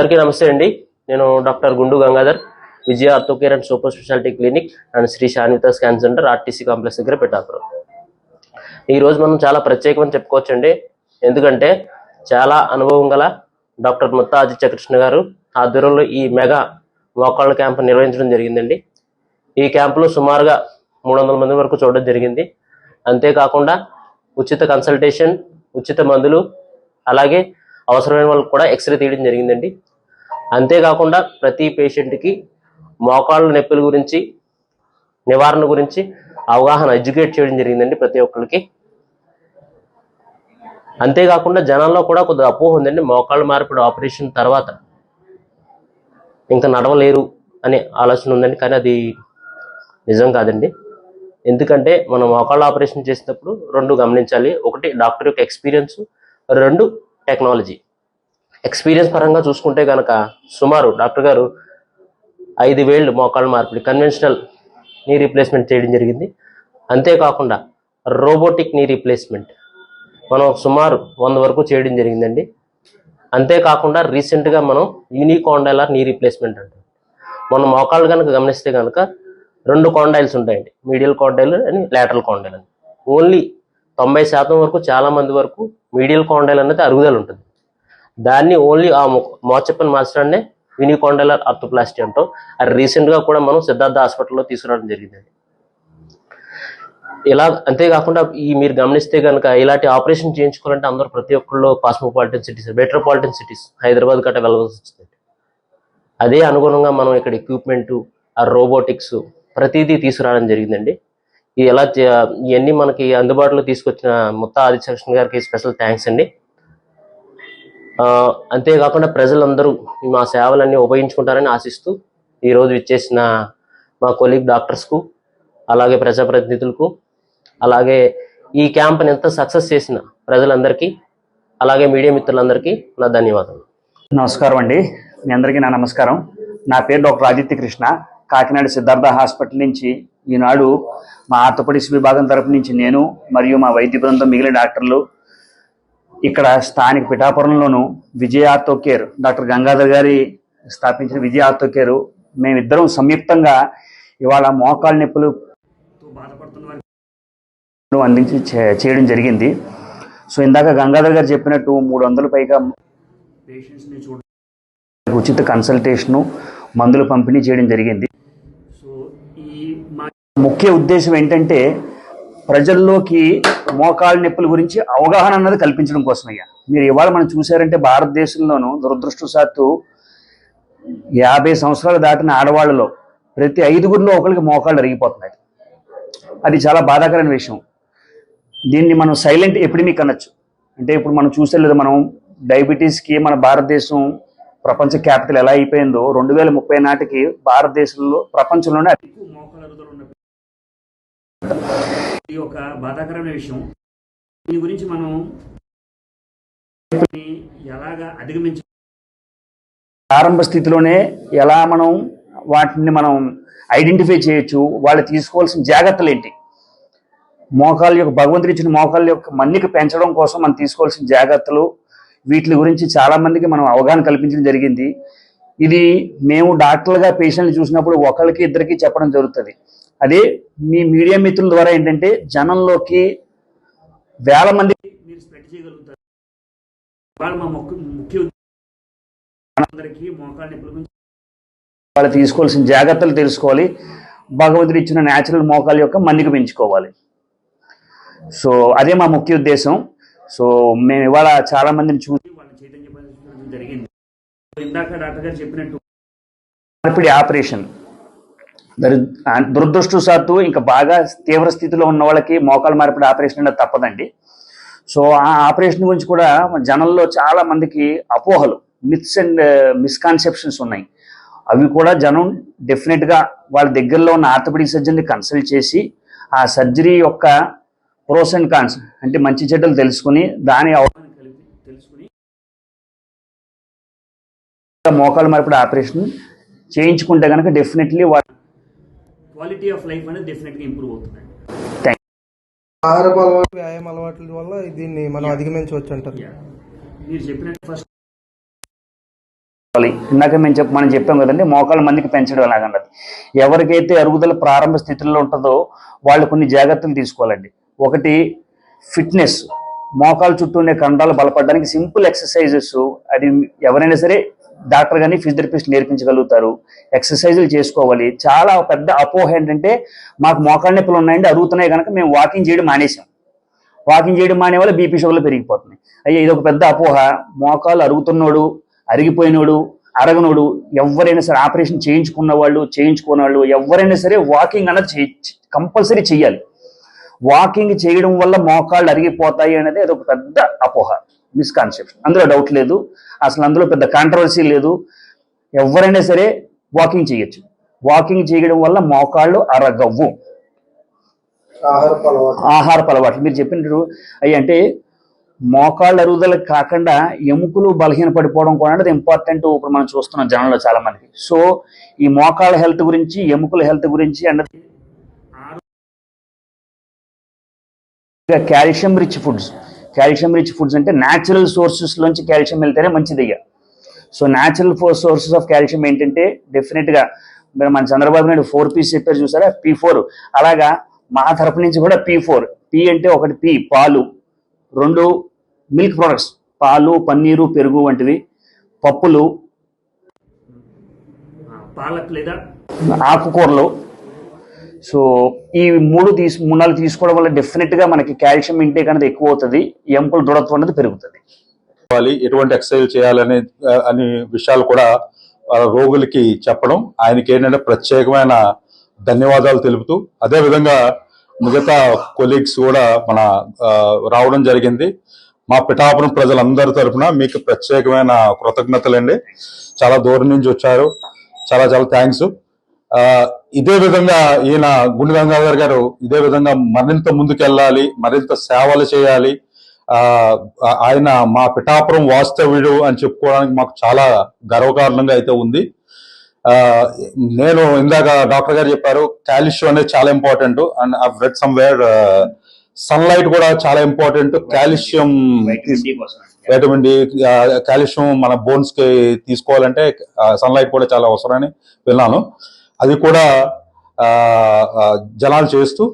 అందరికీ నమస్తే అండి. నేను doctor Gundu Gangadhar, Vijaya ortho care and super speciality clinic and Sri Sanvitha scan centre RTC complex దగ్గర పెట్టాపురం. ఈరోజు మనం చాలా ప్రత్యేకమని చెప్పుకోవచ్చండి. ఎందుకంటే చాలా అనుభవం గల డాక్టర్ ముత్తా ఆదిత్య కృష్ణ గారు ఆధ్వర్యంలో ఈ మెగా మోకాళ్ళ క్యాంప్ నిర్వహించడం జరిగిందండి. ఈ క్యాంపులో సుమారుగా 300 మంది వరకు చూడడం జరిగింది. అంతేకాకుండా ఉచిత కన్సల్టేషన్, ఉచిత మందులు, అలాగే అవసరమైన వాళ్ళకి కూడా ఎక్స్రే తీయడం జరిగిందండి. అంతేకాకుండా ప్రతి పేషెంట్కి మోకాళ్ళ నొప్పుల గురించి, నివారణ గురించి అవగాహన ఎడ్యుకేట్ చేయడం జరిగిందండి ప్రతి ఒక్కరికి. అంతేకాకుండా జనాల్లో కూడా కొద్దిగా అపోహ ఉందండి, మోకాళ్ళ మార్పిడి ఆపరేషన్ తర్వాత ఇంకా నడవలేరు అనే ఆలోచన ఉందండి. కానీ అది నిజం కాదండి. ఎందుకంటే మనం మోకాళ్ళ ఆపరేషన్ చేసినప్పుడు రెండు గమనించాలి. ఒకటి డాక్టర్ యొక్క ఎక్స్పీరియన్స్, రెండు టెక్నాలజీ. ఎక్స్పీరియన్స్ పరంగా చూసుకుంటే కనుక సుమారు డాక్టర్ గారు 5,000 మోకాళ్ళ మార్పిడి కన్వెన్షనల్ నీ రీప్లేస్మెంట్ చేయడం జరిగింది. అంతేకాకుండా రోబోటిక్ నీ రీప్లేస్మెంట్ మనం సుమారు 100 వరకు చేయడం జరిగిందండి. అంతేకాకుండా రీసెంట్గా మనం యూనికాండైలర్ నీ రీప్లేస్మెంట్ అంటాం. మనం మోకాళ్ళు కనుక గమనిస్తే కనుక 2 కాండైల్స్ ఉంటాయండి, మీడియల్ కాండైల్ అని లాటరల్ కాండైల్ అని. ఓన్లీ 90% వరకు చాలా మంది వరకు మీడియల్ కాండైల్ అనేది అరుగుదల ఉంటుంది. దాన్ని ఓన్లీ ఆ మోచెప్పని మార్చడాన్ని యూనికాండైలర్ ఆర్థోప్లాస్టీ అంటాం. అది రీసెంట్గా కూడా మనం సిద్ధార్థ హాస్పిటల్లో తీసుకురావడం జరిగిందండి. ఇలా అంతేకాకుండా మీరు గమనిస్తే కనుక ఇలాంటి ఆపరేషన్ చేయించుకోవాలంటే అందరూ ప్రతి ఒక్కళ్ళు cosmopolitan cities, metropolitan cities, Hyderabad గట్రా వెళ్ళవలసి వస్తుంది. అదే అనుగుణంగా మనం ఇక్కడ ఎక్విప్మెంటు, ఆ రోబోటిక్స్ ప్రతిదీ తీసుకురావడం జరిగిందండి. ఇవన్నీ మనకి అందుబాటులో తీసుకొచ్చిన ముత్తా ఆదిత్య కృష్ణ గారికి స్పెషల్ థ్యాంక్స్ అండి. అంతేకాకుండా ప్రజలందరూ మా సేవలన్నీ ఉపయోగించుకుంటారని ఆశిస్తూ ఈరోజు ఇచ్చేసిన మా కొలీగ్ డాక్టర్స్కు, అలాగే ప్రజాప్రతినిధులకు, అలాగే ఈ క్యాంప్ని ఎంత సక్సెస్ చేసిన ప్రజలందరికీ, అలాగే మీడియా మిత్రులందరికీ నా ధన్యవాదాలు. నమస్కారం అండి. మీ అందరికీ నా నమస్కారం. నా పేరు డాక్టర్ ఆదిత్య కృష్ణ. కాకినాడ సిద్ధార్థ హాస్పిటల్ నుంచి ఈనాడు మా ఆర్థోపెడిక్స్ విభాగం తరపు నుంచి నేను మరియు మా వైద్య బృందం మిగిలిన డాక్టర్లు ఇక్కడ స్థానిక పిఠాపురంలోను విజయ ఆర్థో కేర్ డాక్టర్ గంగాధర్ గారి స్థాపించిన విజయ ఆర్థో కేర్ మేమిద్దరం సంయుక్తంగా ఇవాళ మోకాళ్ళ నొప్పులు బాధపడుతున్న వారికి అందించి చేయడం జరిగింది. సో ఇందాక గంగాధర్ గారు చెప్పినట్టు 300 పైగా పేషెంట్స్ని చూడడానికి ఉచిత కన్సల్టేషను, మందులు పంపిణీ చేయడం జరిగింది. సో ఈ మా ముఖ్య ఉద్దేశం ఏంటంటే ప్రజల్లోకి మోకాళ్ళ నొప్పుల గురించి అవగాహన అన్నది కల్పించడం కోసమయ్యా. మీరు ఇవాళ మనం చూసారంటే భారతదేశంలోనూ దురదృష్టవశాత్తు 50 సంవత్సరాలు దాటిన ఆడవాళ్ళలో ప్రతి 5గురిలో ఒకరికి మోకాళ్ళు అరిగిపోతున్నాయి. అది చాలా బాధాకరమైన విషయం. దీన్ని మనం సైలెంట్ ఎపిడమిక్ అనొచ్చు. అంటే ఇప్పుడు మనం చూసే లేదు, మనం డయాబెటీస్కి మన భారతదేశం ప్రపంచ క్యాపిటల్ ఎలా అయిపోయిందో 2030 నాటికి భారతదేశంలో ప్రపంచంలోనే అతి ఎక్కువ మోకాళ్ళ అరుగుదల ఉన్న ఇది ఒక బాధాకరమైన విషయం. దీని గురించి మనం ఎలాగా అధిగమించ ప్రారంభ స్థితిలోనే ఎలా మనం వాటిని మనం ఐడెంటిఫై చేయొచ్చు, వాళ్ళు తీసుకోవాల్సిన జాగ్రత్తలు ఏంటి, మోకాళ్ళ యొక్క భగవంతుడు ఇచ్చిన మోకాళ్ళ యొక్క మన్నిక పెంచడం కోసం మనం తీసుకోవాల్సిన జాగ్రత్తలు, వీటి గురించి చాలా మందికి మనం అవగాహన కల్పించడం జరిగింది. ఇది మేము డాక్టర్లుగా పేషెంట్లు చూసినప్పుడు ఒకరికి ఇద్దరికి చెప్పడం జరుగుతుంది. అదే మీ మీడియా మిత్రుల ద్వారా ఏంటంటే జనంలోకి వేల మంది మీరు స్ప్రెడ్ చేయగలుగుతారు. మా ముఖ్య అందరికీ మోకాళ్ళ నొప్పుల గురించి వాళ్ళు తీసుకోవాల్సిన జాగ్రత్తలు తెలుసుకోవాలి, భగవంతుడు ఇచ్చిన న్యాచురల్ మోకాళ్ళ యొక్క మన్నిక పెంచుకోవాలి. సో అదే మా ముఖ్య ఉద్దేశం. సో మేము ఇవాళ చాలా మందిని చూసి వాళ్ళని చైతన్యపరచడం జరిగింది. ఇందాక డాక్టర్ గారు చెప్పినట్టు మార్పిడి ఆపరేషన్ దురదృష్టవశాత్తు ఇంకా బాగా తీవ్ర స్థితిలో ఉన్న వాళ్ళకి మోకాళ్ళ మార్పిడి ఆపరేషన్ అనేది తప్పదండి. సో ఆ ఆపరేషన్ గురించి కూడా జనంలో చాలా మందికి అపోహలు, మిత్స్ అండ్ మిస్కాన్సెప్షన్స్ ఉన్నాయి. అవి కూడా జనం డెఫినెట్గా వాళ్ళ దగ్గరలో ఉన్న ఆర్థోపెడిక్ సర్జన్ని కన్సల్ట్ చేసి ఆ సర్జరీ యొక్క ప్రోస్ అండ్ కాన్స్ అంటే మంచి చెడ్డలు తెలుసుకుని దాని అవగాహన తెలుసుకుని మోకాళ్ళ మార్పిడి ఆపరేషన్ చేయించుకుంటే కనుక డెఫినెట్లీ వాళ్ళ క్వాలిటీ ఆఫ్ లైఫ్ అనేది డెఫినెట్గా ఇంప్రూవ్ అవుతుంది. ఆహారపు అలవాట్లు, వ్యాయామ అలవాట్ల వల్ల దీన్ని మనం అధిగమించవచ్చు అంటారు. మీరు చెప్పినట్టు ఫస్ట్ ఇందాక మనం చెప్పాం కదండి, మోకాళ్ళ మందికి పెంచడం ఎలాగన్నది. ఎవరికైతే అరుగుదల ప్రారంభ స్థితిలో ఉంటుందో వాళ్ళు కొన్ని జాగ్రత్తలు తీసుకోవాలండి. ఒకటి, ఫిట్నెస్. మోకాళ్ళ చుట్టూ ఉండే కండరాలు బలపడడానికి సింపుల్ ఎక్సర్సైజెస్, అది ఎవరైనా సరే డాక్టర్ కానీ ఫిజియోథెరపిస్ట్ నేర్పించగలుగుతారు. ఎక్సర్సైజులు చేసుకోవాలి. చాలా పెద్ద అపోహ ఏంటంటే, మాకు మోకాళ్ళ నొప్పులు ఉన్నాయండి, అరుగుతున్నాయి కనుక మేము వాకింగ్ చేయడం మానేసాం. వాకింగ్ చేయడం మానే వల్ల బీపీ షుగర్లు పెరిగిపోతున్నాయి. అయ్యా, ఇది ఒక పెద్ద అపోహ. మోకాలు అరుగుతున్నోడు, అరిగిపోయినోడు, అరగనోడు, ఎవరైనా సరే, ఆపరేషన్ చేయించుకున్న వాళ్ళు, చేయించుకున్న వాళ్ళు ఎవరైనా సరే వాకింగ్ అన్నది కంపల్సరీ చెయ్యాలి. వాకింగ్ చేయడం వల్ల మోకాళ్ళు అరిగిపోతాయి అనేది అదొక పెద్ద అపోహ, మిస్కాన్సెప్షన్. అందులో డౌట్ లేదు, అసలు అందులో పెద్ద కాంట్రవర్సీ లేదు. ఎవరైనా సరే వాకింగ్ చేయొచ్చు. వాకింగ్ చేయడం వల్ల మోకాళ్ళు అరగవు. ఆహారపు అలవాట్లు మీరు చెప్పినట్టు అయ్యి అంటే మోకాళ్ళ అరుగుదలకు కాకుండా ఎముకలు బలహీన పడిపోవడం కూడా అనేది ఇంపార్టెంట్. ఇప్పుడు మనం చూస్తున్నాం జనంలో చాలా మందికి. సో ఈ మోకాళ్ళ హెల్త్ గురించి, ఎముకల హెల్త్ గురించి అన్నది calcium rich foods. Calcium rich foods అంటే న్యాచురల్ సోర్సెస్ లోంచి కాల్షియం వెళ్తేనే మంచిదయ్యా. So natural sources of calcium ఏంటంటే డెఫినెట్ గా మీరు మన చంద్రబాబు నాయుడు 4Ps చెప్పారు చూసారా, P4. అలాగా మా తరపు నుంచి కూడా P4. P అంటే ఒకటి P పాలు, 2 మిల్క్ ప్రొడక్ట్స్, పాలు, పన్నీరు, పెరుగు వంటివి, పప్పులు, పాలక్ లేదా ఆకుకూరలు. సో ఈ 3-4 తీసుకోవడం వల్ల డెఫినెట్ గా మనకి కాల్షియం ఇంటేక్ అనేది ఎక్కువ అవుతుంది, ఎముకల దృఢత్వం అనేది పెరుగుతుంది. ఎటువంటి ఎక్సర్సైజ్ చేయాలనే అనే విషయాలు కూడా రోగులకి చెప్పడం, ఆయనకి ఏంటంటే ప్రత్యేకమైన ధన్యవాదాలు తెలుపుతూ, అదే విధంగా మిగతా కొలీగ్స్ కూడా మన రావడం జరిగింది. మా పిఠాపురం ప్రజలందరి తరఫున మీకు ప్రత్యేకమైన కృతజ్ఞతలండి. చాలా దూరం నుంచి వచ్చారు, చాలా చాలా థ్యాంక్స్. ఇదే విధంగా ఈయన గుండు గంగాధర్ గారు ఇదే విధంగా మరింత ముందుకెళ్ళాలి, మరింత సేవలు చేయాలి. ఆయన మా పిఠాపురం వాస్తవ్యుడు అని చెప్పుకోవడానికి మాకు చాలా గర్వకారణంగా అయితే ఉంది. నేను ఇందాక డాక్టర్ గారు చెప్పారు కాల్షియం అనేది చాలా important, and I read somewhere sunlight కూడా చాలా important. Calcium, vitamin D, calcium మన బోన్స్ కి తీసుకోవాలంటే సన్లైట్ కూడా చాలా అవసరమని విన్నాను. అది కూడా జనాలు చేస్తూ